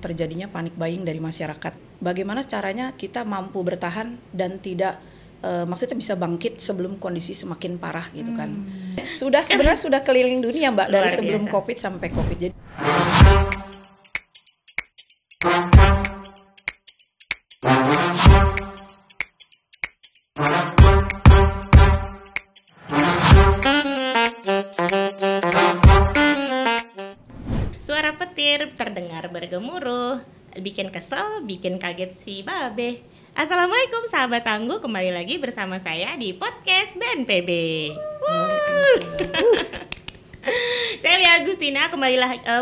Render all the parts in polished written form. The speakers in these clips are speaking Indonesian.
terjadinya panic buying dari masyarakat. Bagaimana caranya kita mampu bertahan dan tidak maksudnya bisa bangkit sebelum kondisi semakin parah gitu kan. Sebenarnya sudah keliling dunia Mbak, dari sebelum Covid sampai Covid. Jadi suara petir terdengar bergemuruh, bikin kesel, bikin kaget si Babe. Assalamualaikum sahabat tangguh, kembali lagi bersama saya di podcast BNPB. Saya Lia Agustina,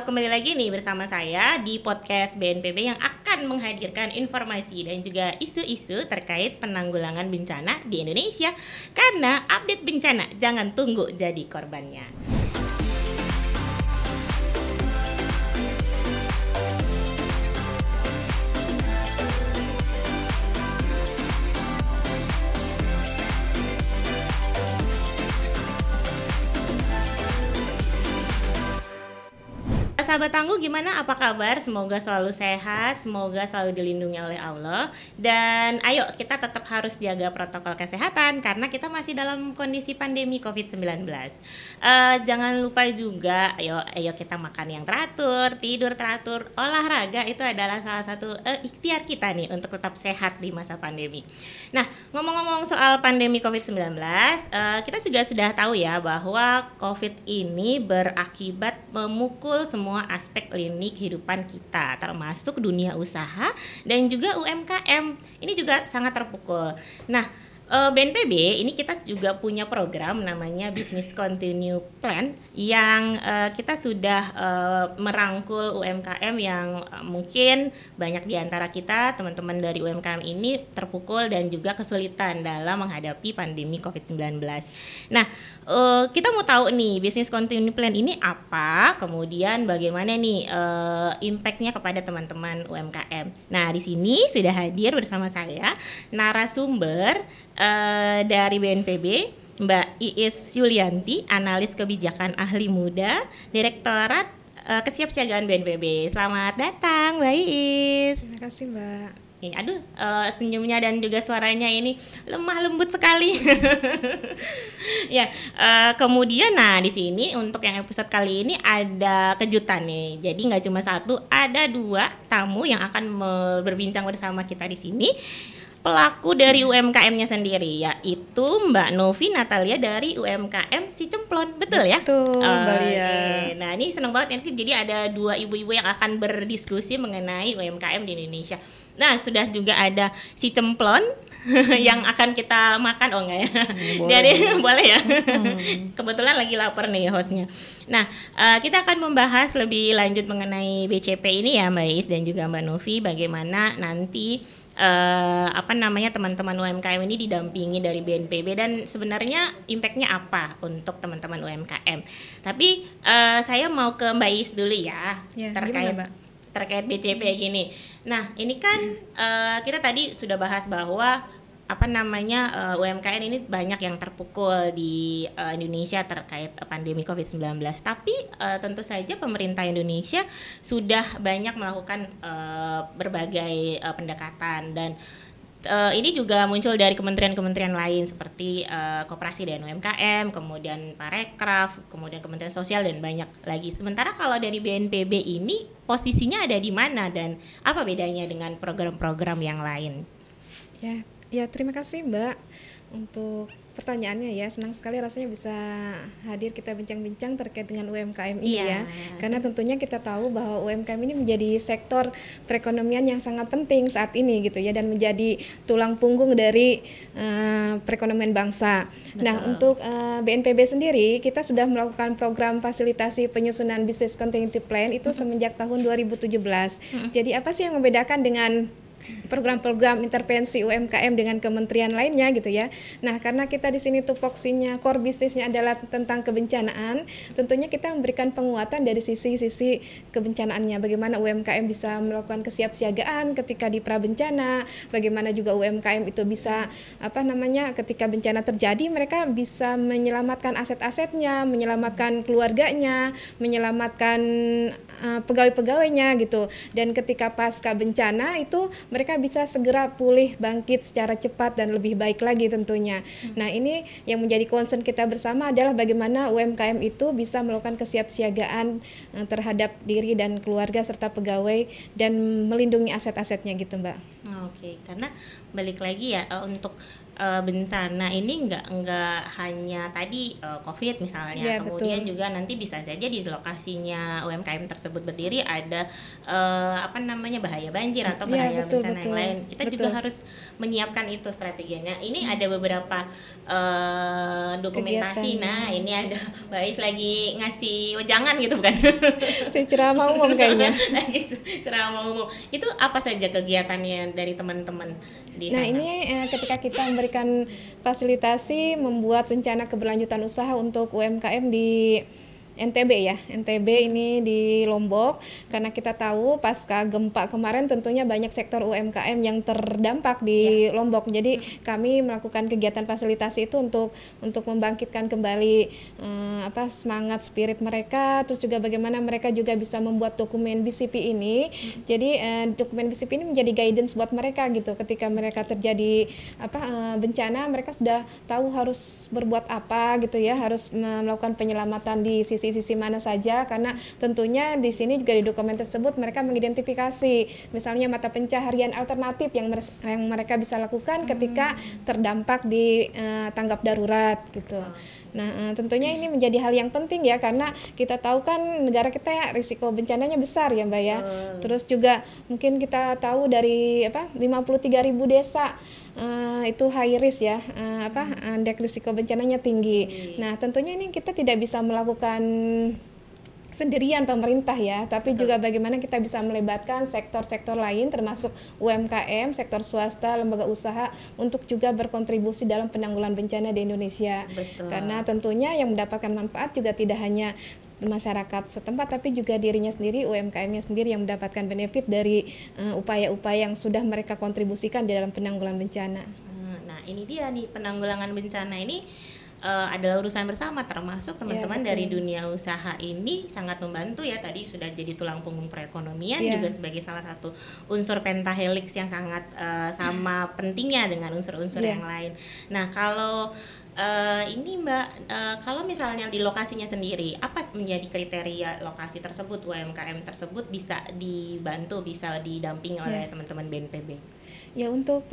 kembali lagi nih bersama saya di podcast BNPB yang akan menghadirkan informasi dan juga isu-isu terkait penanggulangan bencana di Indonesia. Karena update bencana, jangan tunggu jadi korbannya. Sahabat tangguh, gimana, apa kabar? Semoga selalu sehat, semoga selalu dilindungi oleh Allah. Dan ayo kita tetap harus jaga protokol kesehatan karena kita masih dalam kondisi pandemi COVID-19. Jangan lupa juga, ayo kita makan yang teratur, tidur teratur, olahraga itu adalah salah satu ikhtiar kita nih untuk tetap sehat di masa pandemi. Nah, ngomong-ngomong soal pandemi COVID-19, kita juga sudah tahu ya bahwa COVID ini berakibat memukul semua aspek lini kehidupan kita, termasuk dunia usaha dan juga UMKM. Ini juga sangat terpukul. Nah, BNPB ini kita juga punya program namanya Business Continue Plan yang kita sudah merangkul UMKM yang mungkin banyak di antara kita, teman-teman dari UMKM ini terpukul dan juga kesulitan dalam menghadapi pandemi COVID-19. Nah, kita mau tahu nih Business Continue Plan ini apa, kemudian bagaimana nih impact-nya kepada teman-teman UMKM. Nah, di sini sudah hadir bersama saya narasumber dari BNPB, Mbak Iis Yulianti, analis kebijakan ahli muda, Direktorat Kesiapsiagaan BNPB. Selamat datang, Mbak Iis. Terima kasih, Mbak. Aduh, senyumnya dan juga suaranya ini lemah lembut sekali. Ya, kemudian di sini untuk yang episode kali ini ada kejutan nih. Jadi nggak cuma satu, ada dua tamu yang akan berbincang bersama kita di sini. Pelaku dari UMKM-nya sendiri, yaitu Mbak Novi Natalia dari UMKM Si Cemplon, betul ya? Betul, Mbak Lia. Nah, ini senang banget nanti, jadi ada dua ibu-ibu yang akan berdiskusi mengenai UMKM di Indonesia. Nah, sudah juga ada Si Cemplon yang akan kita makan, oh enggak ya? Jadi boleh ya? Kebetulan lagi lapar nih hostnya. Nah, kita akan membahas lebih lanjut mengenai BCP ini ya Mbak Is dan juga Mbak Novi, bagaimana nanti teman-teman UMKM ini didampingi dari BNPB dan sebenarnya impact-nya apa untuk teman-teman UMKM. Tapi saya mau ke Mbak Is dulu ya, terkait BCP gini. Nah, ini kan kita tadi sudah bahas bahwa UMKM ini banyak yang terpukul di Indonesia terkait pandemi COVID-19. Tapi tentu saja pemerintah Indonesia sudah banyak melakukan berbagai pendekatan dan ini juga muncul dari kementerian-kementerian lain seperti Koperasi dan UMKM, kemudian Parekraf, kemudian Kementerian Sosial dan banyak lagi. Sementara kalau dari BNPB ini posisinya ada di mana dan apa bedanya dengan program-program yang lain? Ya, terima kasih Mbak untuk pertanyaannya ya. Senang sekali rasanya bisa hadir kita bincang-bincang terkait dengan UMKM ini ya. Karena tentunya kita tahu bahwa UMKM ini menjadi sektor perekonomian yang sangat penting saat ini gitu ya, dan menjadi tulang punggung dari perekonomian bangsa. Betul. Nah, untuk BNPB sendiri kita sudah melakukan program fasilitasi penyusunan Business Continuity Plan itu semenjak tahun 2017. Jadi apa sih yang membedakan dengan program-program intervensi UMKM dengan kementerian lainnya gitu ya. Nah, karena kita di sini tupoksinya core bisnisnya adalah tentang kebencanaan, tentunya kita memberikan penguatan dari sisi kebencanaannya. Bagaimana UMKM bisa melakukan kesiapsiagaan ketika di prabencana, bagaimana juga UMKM itu bisa ketika bencana terjadi mereka bisa menyelamatkan aset-asetnya, menyelamatkan keluarganya, menyelamatkan pegawai-pegawainya gitu. Dan ketika pasca bencana itu mereka bisa segera pulih, bangkit secara cepat dan lebih baik lagi tentunya. Nah, ini yang menjadi concern kita bersama adalah bagaimana UMKM itu bisa melakukan kesiapsiagaan terhadap diri dan keluarga serta pegawai dan melindungi aset-asetnya gitu, Mbak. Oke, karena balik lagi ya untuk bencana ini nggak hanya tadi COVID misalnya, Ya, kemudian betul. juga nanti bisa saja di lokasinya UMKM tersebut berdiri ada bahaya banjir atau Ya, bahaya betul, bencana yang betul. lain. Kita Betul. juga harus menyiapkan itu strateginya. Ini ada beberapa dokumentasi. Kegiatan. Nah, ini ada Mbak Is lagi ngasih wejangan gitu bukan? Si ceramah umum kayaknya. Lagi ceramah umum. Itu apa saja kegiatannya dari teman-teman di Nah, sana? ini ketika kita memberikan fasilitasi membuat rencana keberlanjutan usaha untuk UMKM di NTB ya, NTB ini di Lombok, karena kita tahu pasca gempa kemarin tentunya banyak sektor UMKM yang terdampak di Lombok. Jadi kami melakukan kegiatan fasilitasi itu untuk membangkitkan kembali semangat spirit mereka, terus juga bagaimana mereka juga bisa membuat dokumen BCP ini. Jadi dokumen BCP ini menjadi guidance buat mereka gitu. Ketika mereka terjadi bencana, mereka sudah tahu harus berbuat apa gitu ya, harus melakukan penyelamatan di sisi mana saja, karena tentunya di sini juga di dokumen tersebut mereka mengidentifikasi misalnya mata pencaharian alternatif yang mereka bisa lakukan ketika terdampak di tanggap darurat gitu. Nah, tentunya ini menjadi hal yang penting ya, karena kita tahu kan negara kita ya risiko bencananya besar ya, Mbak ya. Terus juga mungkin kita tahu dari 53.000 desa itu high risk ya, indeks risiko bencananya tinggi. Nah, tentunya ini kita tidak bisa melakukan sendirian pemerintah ya, tapi juga bagaimana kita bisa melibatkan sektor-sektor lain termasuk UMKM, sektor swasta, lembaga usaha untuk juga berkontribusi dalam penanggulangan bencana di Indonesia. Betul. Karena tentunya yang mendapatkan manfaat juga tidak hanya masyarakat setempat, tapi juga dirinya sendiri, UMKM-nya sendiri yang mendapatkan benefit dari upaya-upaya yang sudah mereka kontribusikan di dalam penanggulangan bencana. Nah, ini dia nih, penanggulangan bencana ini adalah urusan bersama, termasuk teman-teman dari dunia usaha ini sangat membantu ya, tadi sudah jadi tulang punggung perekonomian, juga sebagai salah satu unsur pentahelix yang sangat sama pentingnya dengan unsur-unsur yang lain. Nah, kalau ini Mbak, kalau misalnya di lokasinya sendiri, apa menjadi kriteria lokasi tersebut, UMKM tersebut bisa dibantu, bisa didampingi oleh teman-teman BNPB? Ya, untuk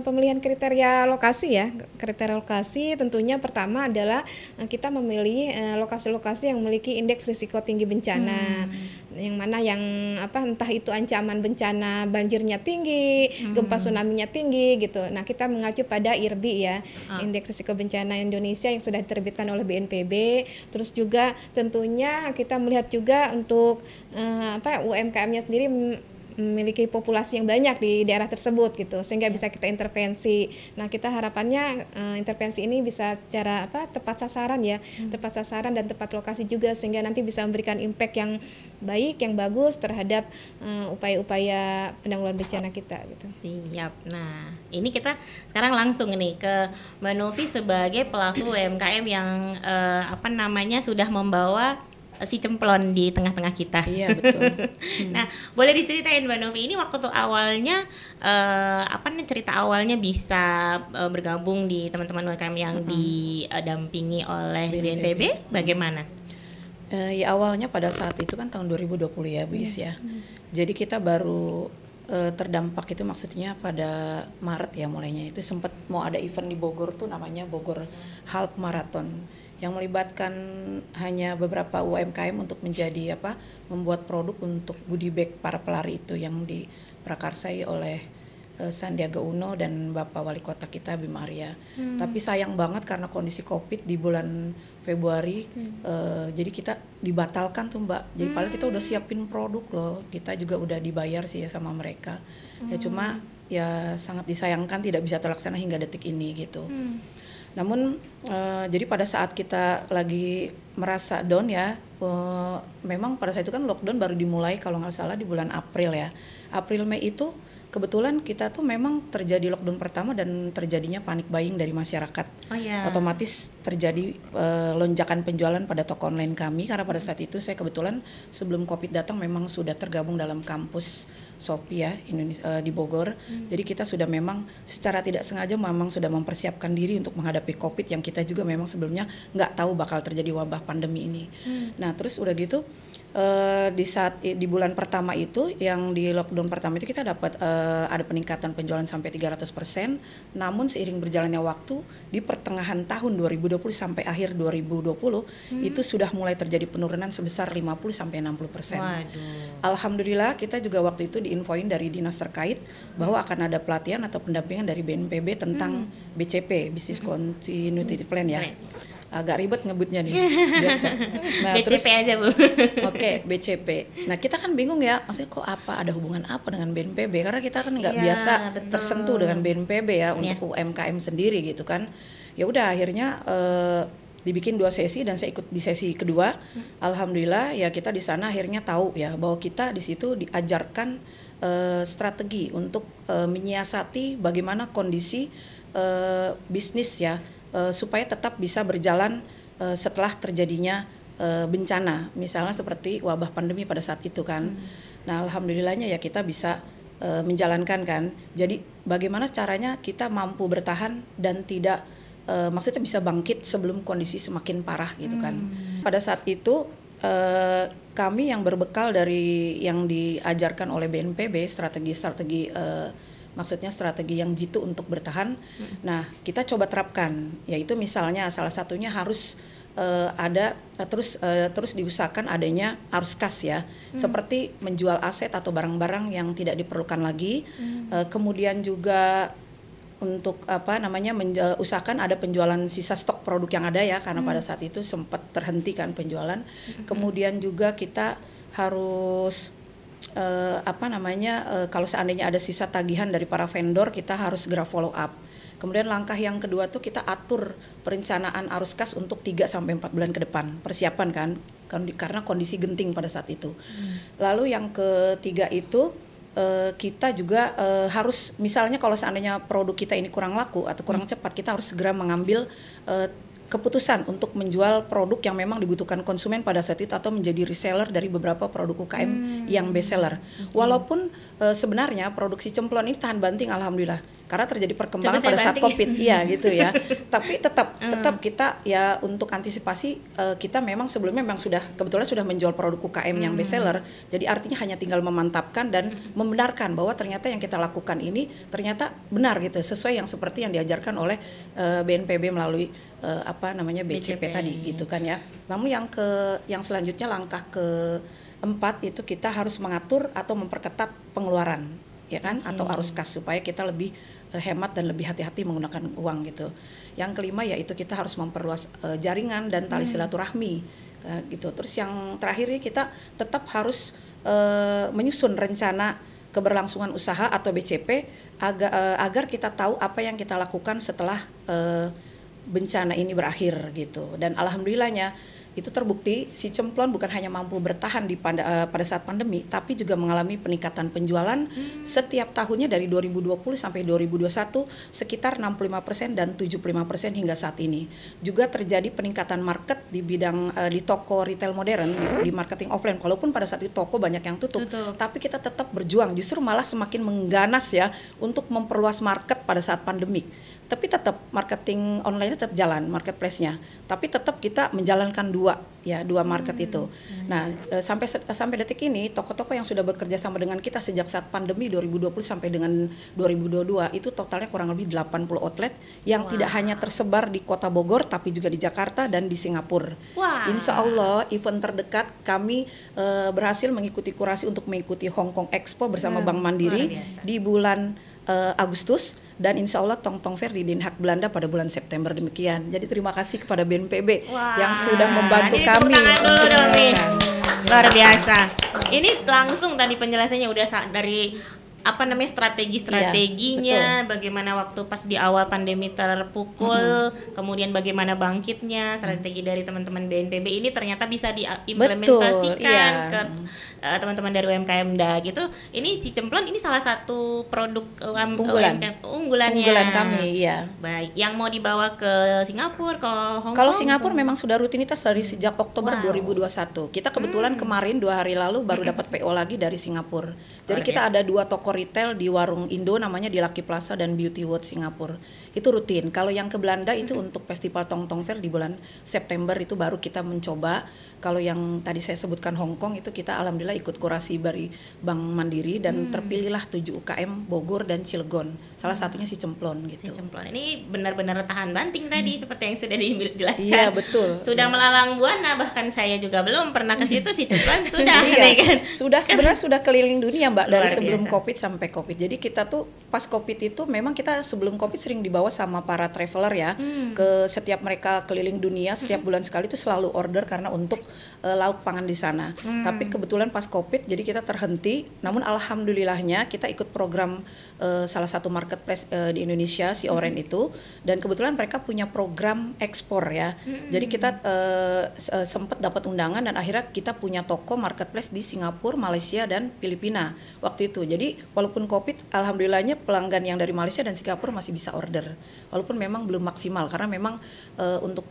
pemilihan kriteria lokasi ya, kriteria lokasi tentunya pertama adalah kita memilih lokasi-lokasi yang memiliki indeks risiko tinggi bencana, yang mana yang entah itu ancaman bencana banjirnya tinggi, gempa tsunami-nya tinggi gitu. Nah, kita mengacu pada IRBI ya, indeks risiko bencana Indonesia yang sudah diterbitkan oleh BNPB. Terus juga tentunya kita melihat juga untuk UMKM-nya sendiri memiliki populasi yang banyak di daerah tersebut gitu, sehingga bisa kita intervensi. Nah, kita harapannya intervensi ini bisa secara tepat sasaran ya, tepat sasaran dan tepat lokasi juga, sehingga nanti bisa memberikan impact yang baik, yang bagus terhadap upaya-upaya penanggulangan bencana kita gitu. Siap. Nah, ini kita sekarang langsung nih ke Mbak Novi sebagai pelaku UMKM yang sudah membawa si cemplon di tengah-tengah kita. Iya, betul. Nah, boleh diceritain Mbak Novi, ini waktu tuh awalnya cerita awalnya bisa bergabung di teman-teman UMKM yang didampingi oleh BNPB, bagaimana? Ya, awalnya pada saat itu kan tahun 2020 ya, Bu Is ya. Jadi kita baru terdampak itu maksudnya pada Maret ya mulainya. Itu sempat mau ada event di Bogor tuh namanya Bogor Half Marathon, yang melibatkan hanya beberapa UMKM untuk menjadi membuat produk untuk goodie bag para pelari itu yang diprakarsai oleh Sandiaga Uno dan Bapak Wali Kota kita Bima Arya. Tapi sayang banget karena kondisi Covid di bulan Februari, jadi kita dibatalkan tuh Mbak. Jadi padahal kita udah siapin produk loh, kita juga udah dibayar sih ya sama mereka. Ya cuma ya sangat disayangkan tidak bisa terlaksana hingga detik ini gitu. Namun jadi pada saat kita lagi merasa down ya, memang pada saat itu kan lockdown baru dimulai kalau nggak salah di bulan April ya. April Mei itu kebetulan kita tuh memang terjadi lockdown pertama dan terjadinya panic buying dari masyarakat. Otomatis terjadi lonjakan penjualan pada toko online kami karena pada saat itu saya kebetulan sebelum Covid datang memang sudah tergabung dalam kampus Shopee ya Indonesia, di Bogor. Jadi kita sudah memang secara tidak sengaja memang sudah mempersiapkan diri untuk menghadapi Covid yang kita juga memang sebelumnya nggak tahu bakal terjadi wabah pandemi ini. Nah terus udah gitu di bulan pertama itu yang di lockdown pertama itu kita dapat ada peningkatan penjualan sampai 300%. Namun seiring berjalannya waktu di pertengahan tahun 2020 sampai akhir 2020 itu sudah mulai terjadi penurunan sebesar 50 sampai 60%. Alhamdulillah kita juga waktu itu diinfoin dari dinas terkait bahwa akan ada pelatihan atau pendampingan dari BNPB tentang BCP, Business Continuity Plan ya. Agak ribet ngebutnya nih biasa. Nah, BCP terus, aja Bu. Oke, BCP. Nah kita kan bingung ya, maksudnya kok ada hubungan apa dengan BNPB? Karena kita kan nggak biasa tersentuh dengan BNPB ya untuk UMKM sendiri gitu kan. Ya udah akhirnya dibikin 2 sesi dan saya ikut di sesi kedua. Alhamdulillah ya kita di sana akhirnya tahu ya bahwa kita di situ diajarkan strategi untuk menyiasati bagaimana kondisi bisnis ya. Supaya tetap bisa berjalan setelah terjadinya bencana, misalnya seperti wabah pandemi pada saat itu kan. Nah alhamdulillahnya ya kita bisa menjalankan kan. Jadi bagaimana caranya kita mampu bertahan dan tidak maksudnya bisa bangkit sebelum kondisi semakin parah gitu kan. Pada saat itu kami yang berbekal dari yang diajarkan oleh BNPB strategi-strategi maksudnya strategi yang jitu untuk bertahan. Nah, kita coba terapkan, yaitu misalnya salah satunya harus ada terus diusahakan adanya arus kas ya, seperti menjual aset atau barang-barang yang tidak diperlukan lagi. Kemudian juga untuk usahakan ada penjualan sisa stok produk yang ada ya, karena pada saat itu sempat terhentikan penjualan. Kemudian juga kita harus kalau seandainya ada sisa tagihan dari para vendor kita harus segera follow up. Kemudian langkah yang kedua tuh kita atur perencanaan arus kas untuk 3-4 bulan ke depan, persiapan kan karena kondisi genting pada saat itu. Lalu yang ketiga itu kita juga harus misalnya kalau seandainya produk kita ini kurang laku atau kurang cepat, kita harus segera mengambil keputusan untuk menjual produk yang memang dibutuhkan konsumen pada saat itu atau menjadi reseller dari beberapa produk UKM yang best seller. Walaupun sebenarnya produksi cemplon ini tahan banting alhamdulillah karena terjadi perkembangan pada saat Covid iya gitu ya. Tapi tetap kita ya untuk antisipasi kita memang sebelumnya memang kebetulan sudah menjual produk UKM yang best seller. Jadi artinya hanya tinggal memantapkan dan membenarkan bahwa ternyata yang kita lakukan ini ternyata benar gitu, sesuai yang seperti yang diajarkan oleh BNPB melalui BCP tadi gitu kan ya. Namun yang selanjutnya langkah keempat itu kita harus mengatur atau memperketat pengeluaran ya kan atau arus kas supaya kita lebih hemat dan lebih hati-hati menggunakan uang gitu. Yang kelima yaitu kita harus memperluas jaringan dan tali silaturahmi gitu. Terus yang terakhir kita tetap harus menyusun rencana keberlangsungan usaha atau BCP agar kita tahu apa yang kita lakukan setelah bencana ini berakhir gitu. Dan alhamdulillahnya itu terbukti si cemplon bukan hanya mampu bertahan pada saat pandemi, tapi juga mengalami peningkatan penjualan setiap tahunnya dari 2020 sampai 2021 sekitar 65% dan 75% hingga saat ini. Juga terjadi peningkatan market di bidang di toko retail modern di marketing offline. Walaupun pada saat itu toko banyak yang tutup, tapi kita tetap berjuang. Justru malah semakin mengganas ya untuk memperluas market pada saat pandemik. Tapi tetap marketing online tetap jalan, marketplace-nya. Tapi tetap kita menjalankan dua market itu. Nah, sampai detik ini toko-toko yang sudah bekerja sama dengan kita sejak saat pandemi 2020 sampai dengan 2022 itu totalnya kurang lebih 80 outlet yang tidak hanya tersebar di Kota Bogor tapi juga di Jakarta dan di Singapura. Insya Allah event terdekat kami berhasil mengikuti kurasi untuk mengikuti Hong Kong Expo bersama Bank Mandiri di bulan Agustus dan insya Allah Tong Tong Fair di Den Haag Belanda pada bulan September demikian. Jadi terima kasih kepada BNPB yang sudah membantu kami luar biasa. Ini langsung tadi penjelasannya udah dari apa namanya strategi-strateginya, bagaimana waktu pas di awal pandemi terpukul, kemudian bagaimana bangkitnya, strategi dari teman-teman BNPB ini ternyata bisa diimplementasikan ke teman-teman dari UMKM gitu. Ini si Cemplon ini salah satu produk unggulannya. Unggulan kami, ya. Baik, yang mau dibawa ke Singapura, ke Hong Kong. Kalau Singapura memang sudah rutinitas dari sejak Oktober 2021. Kita kebetulan kemarin 2 hari lalu baru dapat PO lagi dari Singapura. Jadi kita ada 2 toko retail di warung Indo namanya di Lucky Plaza dan Beauty World Singapura. Itu rutin. Kalau yang ke Belanda itu untuk festival Tong Tong Fair di bulan September itu baru kita mencoba. Kalau yang tadi saya sebutkan Hong Kong itu kita alhamdulillah ikut kurasi dari Bank Mandiri dan terpilihlah 7 UKM Bogor dan Cilegon. Salah satunya si Cemplon gitu. Si Cemplon ini benar-benar tahan banting tadi seperti yang sudah dijelaskan. Iya, betul. Sudah melalang buana, bahkan saya juga belum pernah ke situ, si Cemplon sudah. Kan? Sebenarnya sudah keliling dunia, Mbak, dari sebelum biasa. Covid sampai Covid. Jadi kita tuh pas Covid itu memang kita sebelum Covid sering dibawa sama para traveler ya ke setiap mereka keliling dunia setiap bulan sekali itu selalu order karena untuk lauk pangan di sana. Tapi kebetulan pas Covid jadi kita terhenti. Namun alhamdulillahnya kita ikut program salah satu marketplace di Indonesia si Oren itu, dan kebetulan mereka punya program ekspor ya. Jadi kita sempat dapat undangan dan akhirnya kita punya toko marketplace di Singapura, Malaysia dan Filipina waktu itu. Jadi walaupun Covid, alhamdulillahnya pelanggan yang dari Malaysia dan Singapura masih bisa order. Walaupun memang belum maksimal karena memang untuk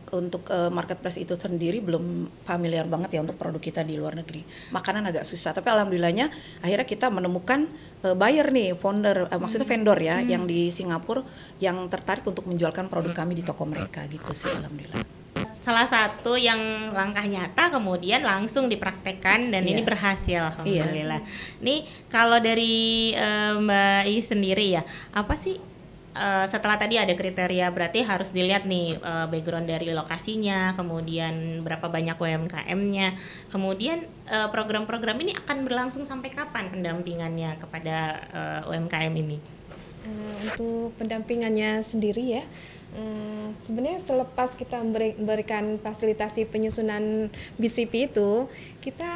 marketplace itu sendiri belum familiar banget ya untuk produk kita di luar negeri. Makanan agak susah, tapi alhamdulillahnya akhirnya kita menemukan buyer nih, maksudnya vendor ya yang di Singapura yang tertarik untuk menjualkan produk kami di toko mereka gitu sih, alhamdulillah. Salah satu yang langkah nyata kemudian langsung dipraktekkan dan ini berhasil, alhamdulillah. Nih kalau dari Mbak I sendiri ya, apa sih setelah tadi ada kriteria, berarti harus dilihat nih background dari lokasinya, kemudian berapa banyak UMKM-nya, kemudian program-program ini akan berlangsung sampai kapan pendampingannya kepada UMKM ini? Untuk pendampingannya sendiri ya, sebenarnya selepas kita memberikan fasilitasi penyusunan BCP itu, kita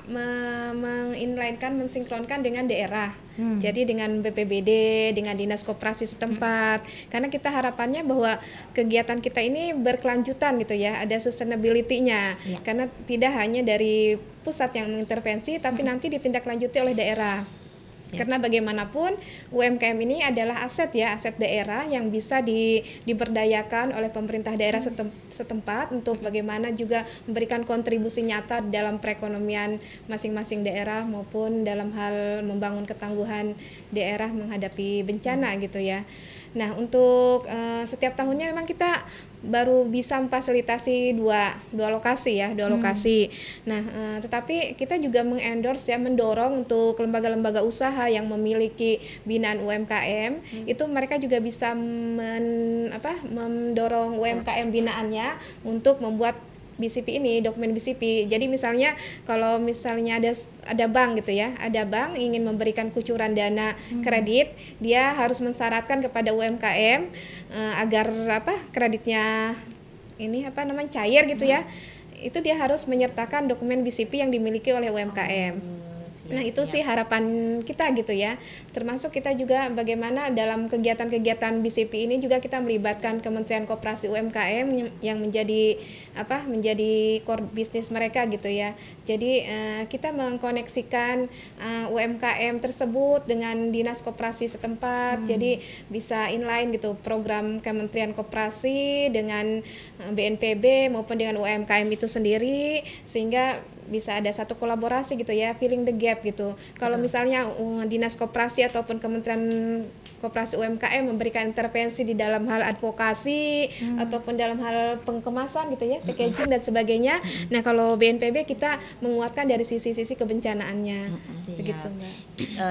menginlinekan, mensinkronkan dengan daerah. Jadi dengan BPBD, dengan Dinas Koperasi setempat. Karena kita harapannya bahwa kegiatan kita ini berkelanjutan gitu ya, ada sustainability-nya. Karena tidak hanya dari pusat yang mengintervensi, tapi nanti ditindaklanjuti oleh daerah. Karena bagaimanapun UMKM ini adalah aset ya, aset daerah yang bisa diberdayakan oleh pemerintah daerah setempat untuk bagaimana juga memberikan kontribusi nyata dalam perekonomian masing-masing daerah maupun dalam hal membangun ketangguhan daerah menghadapi bencana gitu ya. Nah, untuk setiap tahunnya memang kita baru bisa memfasilitasi dua lokasi ya, lokasi. Nah, tetapi kita juga mengendorse ya, mendorong untuk lembaga-lembaga usaha yang memiliki binaan UMKM, itu mereka juga bisa mendorong UMKM binaannya untuk membuat BCP ini, dokumen BCP. Jadi misalnya kalau misalnya ada bank gitu ya, ada bank ingin memberikan kucuran dana kredit, dia harus mensyaratkan kepada UMKM agar kreditnya ini cair gitu ya. Itu dia harus menyertakan dokumen BCP yang dimiliki oleh UMKM. Nah, itu sih harapan kita gitu ya. Termasuk kita juga bagaimana dalam kegiatan-kegiatan BCP ini juga kita melibatkan Kementerian Koperasi UMKM yang menjadi core bisnis mereka gitu ya. Jadi kita mengkoneksikan UMKM tersebut dengan Dinas Koperasi setempat. Jadi bisa inline gitu program Kementerian Koperasi dengan BNPB maupun dengan UMKM itu sendiri, sehingga bisa ada satu kolaborasi gitu ya, filling the gap gitu. Kalau misalnya Dinas Koperasi ataupun Kementerian Koperasi UMKM memberikan intervensi di dalam hal advokasi ataupun dalam hal pengkemasan gitu ya, packaging dan sebagainya. Nah, kalau BNPB kita menguatkan dari sisi-sisi kebencanaannya. Begitu, Mbak.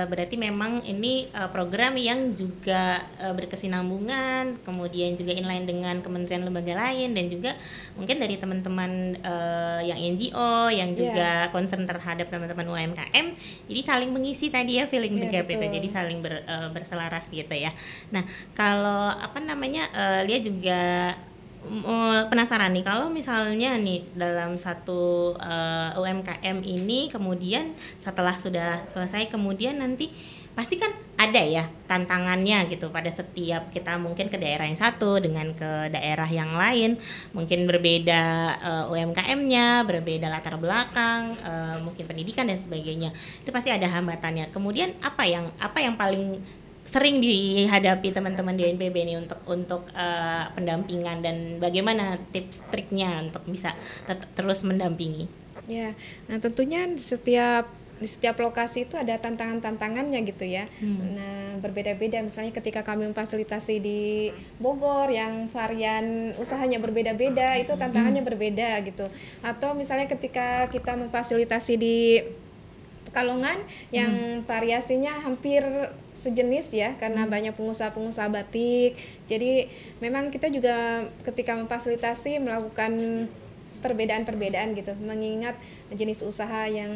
Berarti memang ini program yang juga berkesinambungan, kemudian juga inline dengan kementerian lembaga lain, dan juga mungkin dari teman-teman yang NGO yang juga concern terhadap teman-teman UMKM. Jadi saling mengisi tadi ya, filling the gap itu. Jadi saling berselaras gitu ya. Nah, kalau Lia juga penasaran nih, kalau misalnya nih dalam satu UMKM ini kemudian setelah sudah selesai kemudian nanti pasti kan ada ya tantangannya gitu pada setiap kita mungkin ke daerah yang satu dengan ke daerah yang lain, mungkin berbeda UMKM-nya, berbeda latar belakang, mungkin pendidikan dan sebagainya. Itu pasti ada hambatannya. Kemudian apa yang paling sering dihadapi teman-teman di NPB ini untuk pendampingan, dan bagaimana tips triknya untuk bisa terus mendampingi? Ya, nah tentunya di setiap lokasi itu ada tantangannya gitu ya. Nah, berbeda-beda. Misalnya ketika kami memfasilitasi di Bogor yang varian usahanya berbeda-beda, itu tantangannya berbeda gitu. Atau misalnya ketika kita memfasilitasi di Pekalongan yang variasinya hampir sejenis ya, karena banyak pengusaha-pengusaha batik. Jadi memang kita juga ketika memfasilitasi melakukan perbedaan-perbedaan gitu, mengingat jenis usaha yang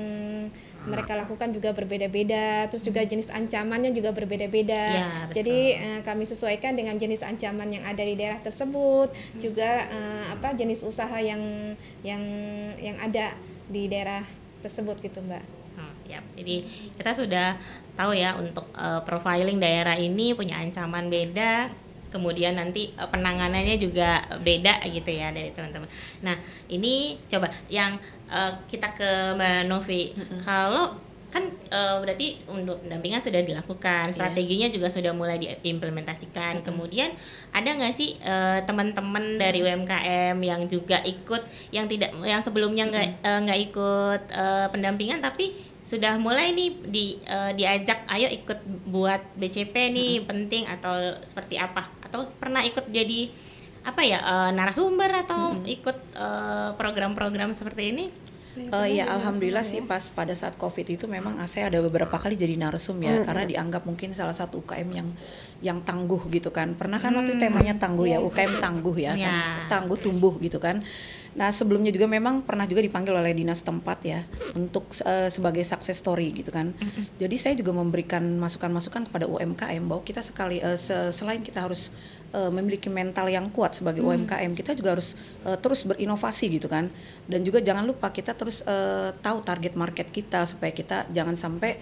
mereka lakukan juga berbeda-beda, terus juga jenis ancamannya juga berbeda-beda. Ya, jadi kami sesuaikan dengan jenis ancaman yang ada di daerah tersebut, juga jenis usaha yang ada di daerah tersebut gitu, Mbak. Siap. Jadi kita sudah tahu ya untuk profiling daerah ini punya ancaman beda, kemudian nanti penanganannya juga beda gitu ya dari teman-teman. Nah, ini coba yang kita ke Mbak Novi. Kalau kan berarti untuk pendampingan sudah dilakukan, strateginya juga sudah mulai diimplementasikan. Kemudian ada nggak sih teman-teman dari UMKM yang juga ikut, yang sebelumnya nggak ikut pendampingan tapi sudah mulai nih diajak, ayo ikut buat BCP nih, penting, atau seperti apa? Atau pernah ikut jadi narasumber atau ikut program-program seperti ini? Ya alhamdulillah sih pas pada saat COVID itu memang saya ada beberapa kali jadi narsum ya, karena dianggap mungkin salah satu UKM yang tangguh gitu kan. Pernah kan waktu temanya tangguh ya, UKM tangguh ya, kan, tangguh tumbuh gitu kan. Nah sebelumnya juga memang pernah juga dipanggil oleh dinas tempat ya untuk sebagai success story gitu kan. Jadi saya juga memberikan masukan-masukan kepada UMKM bahwa kita selain kita harus memiliki mental yang kuat sebagai UMKM, kita juga harus terus berinovasi gitu kan. Dan juga jangan lupa kita terus tahu target market kita, supaya kita jangan sampai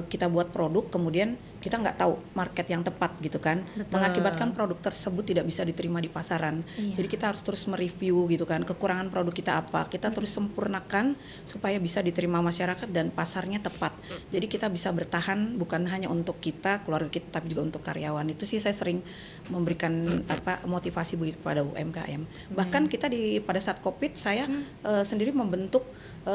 kita buat produk kemudian kita nggak tahu market yang tepat gitu kan. Betul. Mengakibatkan produk tersebut tidak bisa diterima di pasaran. Jadi kita harus terus mereview gitu kan, kekurangan produk kita apa, kita terus sempurnakan supaya bisa diterima masyarakat dan pasarnya tepat. Jadi kita bisa bertahan bukan hanya untuk kita, keluarga kita, tapi juga untuk karyawan. Itu sih saya sering memberikan motivasi begitu kepada UMKM. Bahkan kita pada saat COVID saya sendiri membentuk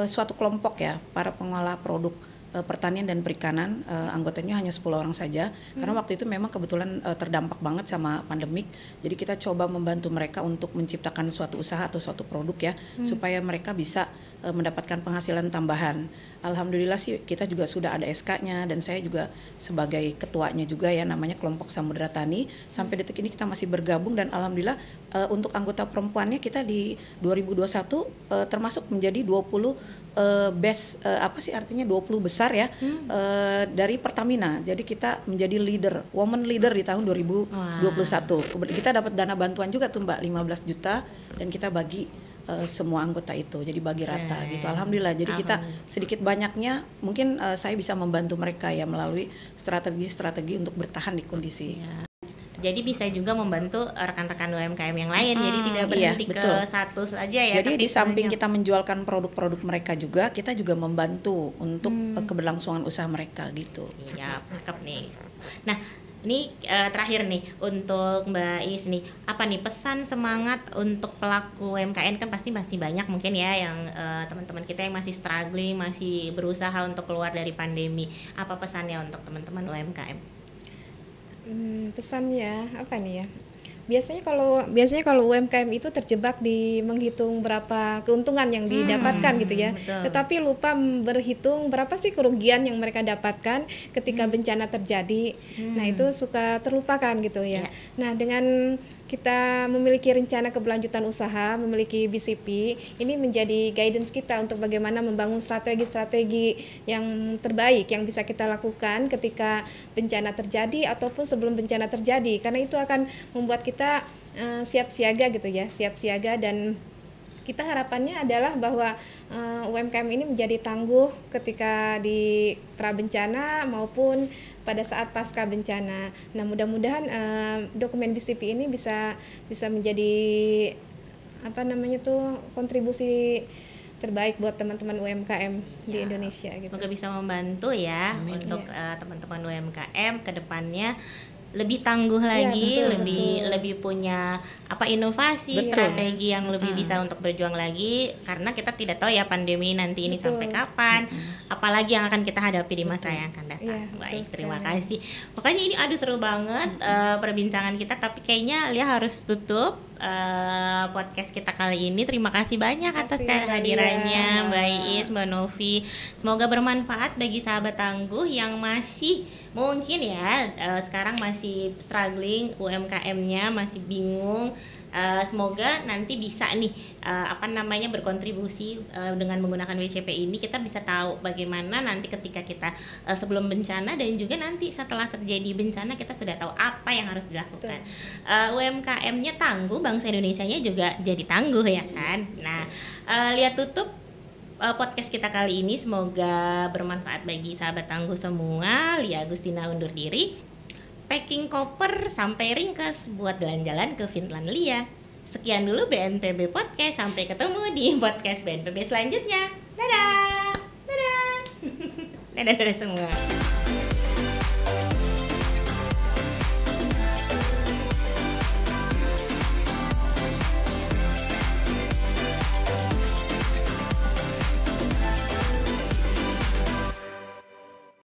suatu kelompok ya, para pengolah produk pertanian dan perikanan, anggotanya hanya 10 orang saja, karena waktu itu memang kebetulan terdampak banget sama pandemik. Jadi kita coba membantu mereka untuk menciptakan suatu usaha atau suatu produk ya, supaya mereka bisa mendapatkan penghasilan tambahan. Alhamdulillah sih kita juga sudah ada SK-nya, dan saya juga sebagai ketuanya juga ya, namanya Kelompok Samudra Tani. Sampai detik ini kita masih bergabung, dan alhamdulillah untuk anggota perempuannya kita di 2021 termasuk menjadi 20 best, apa sih artinya 20 besar ya, dari Pertamina. Jadi kita menjadi woman leader di tahun 2021. Kita dapat dana bantuan juga tuh Mbak, 15 juta, dan kita bagi semua anggota itu, jadi bagi rata gitu. Alhamdulillah. Jadi kita sedikit banyaknya mungkin saya bisa membantu mereka ya melalui strategi untuk bertahan di kondisi. Jadi bisa juga membantu rekan-rekan UMKM yang lain, jadi tidak berhenti ke satu saja ya. Jadi di samping kita menjualkan produk-produk mereka juga, kita juga membantu untuk keberlangsungan usaha mereka gitu. Siap, cakep nih. Nah, ini terakhir nih untuk Mbak Is nih, apa nih pesan semangat untuk pelaku UMKM? Kan pasti masih banyak mungkin ya yang teman-teman kita yang masih struggling, masih berusaha untuk keluar dari pandemi. Apa pesannya untuk teman-teman UMKM? Pesannya apa nih ya? Biasanya kalau UMKM itu terjebak di menghitung berapa keuntungan yang didapatkan gitu ya. Betul. Tetapi lupa berhitung berapa sih kerugian yang mereka dapatkan ketika bencana terjadi. Nah, itu suka terlupakan gitu ya. Nah, dengan kita memiliki rencana keberlanjutan usaha, memiliki BCP, ini menjadi guidance kita untuk bagaimana membangun strategi-strategi yang terbaik yang bisa kita lakukan ketika bencana terjadi ataupun sebelum bencana terjadi, karena itu akan membuat kita siap siaga gitu ya, siap siaga dan kita harapannya adalah bahwa UMKM ini menjadi tangguh ketika di prabencana maupun pada saat pasca bencana. Nah, mudah-mudahan dokumen BCP ini bisa menjadi kontribusi terbaik buat teman-teman UMKM di Indonesia gitu. Semoga bisa membantu ya. Amin. Untuk teman-teman UMKM ke depannya lebih tangguh lagi, lebih punya inovasi, strategi yang lebih bisa untuk berjuang lagi, karena kita tidak tahu ya pandemi nanti ini sampai kapan, apalagi yang akan kita hadapi di masa yang akan datang. Baik, terima kasih. Pokoknya ini seru banget perbincangan kita, tapi kayaknya Lia harus tutup podcast kita kali ini. Terima kasih banyak atas kehadirannya Mbak Iis, Mbak Novi. Semoga bermanfaat bagi sahabat tangguh yang masih mungkin sekarang masih struggling UMKM-nya, masih bingung. Semoga nanti bisa nih berkontribusi dengan menggunakan WCP ini. Kita bisa tahu bagaimana nanti ketika kita sebelum bencana dan juga nanti setelah terjadi bencana kita sudah tahu apa yang harus dilakukan. UMKM-nya tangguh, bangsa Indonesianya juga jadi tangguh ya kan. Nah, lihat tutup podcast kita kali ini, semoga bermanfaat bagi sahabat tangguh semua. Lia Agustina undur diri. Packing koper sampai ringkas buat jalan-jalan ke Finlandia. Sekian dulu BNPB Podcast. Sampai ketemu di podcast BNPB selanjutnya. Dadah. Dadah. Dadah semua.